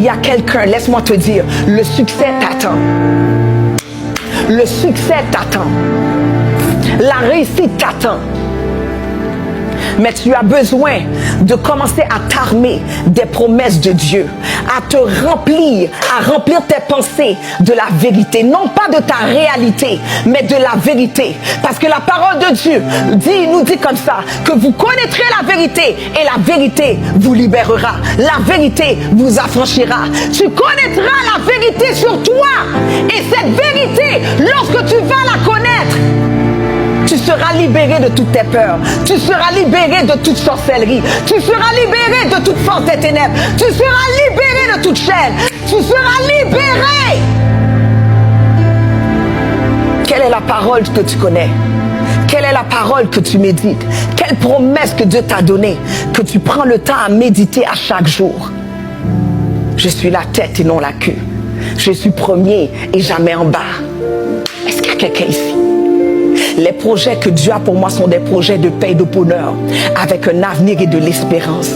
Il y a quelqu'un, laisse-moi te dire, le succès t'attend. Le succès t'attend. La réussite t'attend. Mais tu as besoin de commencer à t'armer des promesses de Dieu, à te remplir, à remplir tes pensées de la vérité. Non pas de ta réalité, mais de la vérité. Parce que la parole de Dieu nous dit comme ça, que vous connaîtrez la vérité et la vérité vous libérera. La vérité vous affranchira. Tu connaîtras la vérité sur toi. Et cette vérité, lorsque tu vas la connaître, tu seras libéré de toutes tes peurs. Tu seras libéré de toute sorcellerie. Tu seras libéré de toute force des ténèbres. Tu seras libéré de toute chaîne. Tu seras libéré. Quelle est la parole que tu connais? Quelle est la parole que tu médites? Quelle promesse que Dieu t'a donnée, que tu prends le temps à méditer à chaque jour? Je suis la tête et non la queue. Je suis premier et jamais en bas. Est-ce qu'il y a quelqu'un ici? Les projets que Dieu a pour moi sont des projets de paix et de bonheur, avec un avenir et de l'espérance.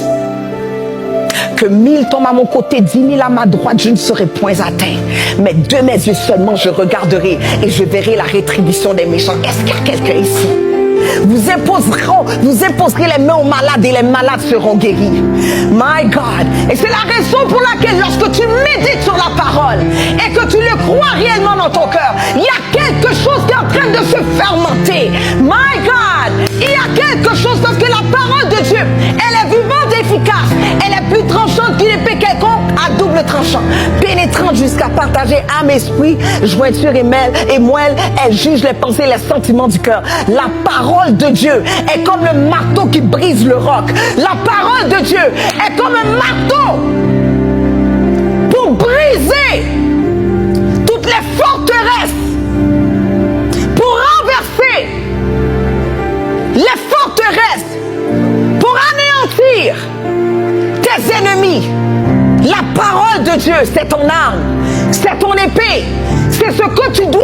Que 1000 tombent à mon côté, 10 000 à ma droite, je ne serai point atteint. Mais de mes yeux seulement, je regarderai et je verrai la rétribution des méchants. Est-ce qu'il y a quelqu'un ici? Vous imposerez les mains aux malades et les malades seront guéris. My God. Et c'est la raison pour laquelle lorsque tu médites sur la parole et que tu le crois réellement dans ton cœur, il y a quelque chose qui est en train de se fermenter. My God. Il y a quelque chose parce que la parole de Dieu, elle est vivante et efficace. Elle est plus tranchante qu'une épée quelconque à double tranchant. Pénétrante jusqu'à partager âme, esprit, jointure et moelle. Elle juge les pensées et les sentiments du cœur. La parole de Dieu est comme le marteau qui brise le roc. La parole de Dieu est comme un marteau pour briser toutes les forteresses, pour renverser les forteresses, pour anéantir tes ennemis. La parole de Dieu, c'est ton arme, c'est ton épée, c'est ce que tu dois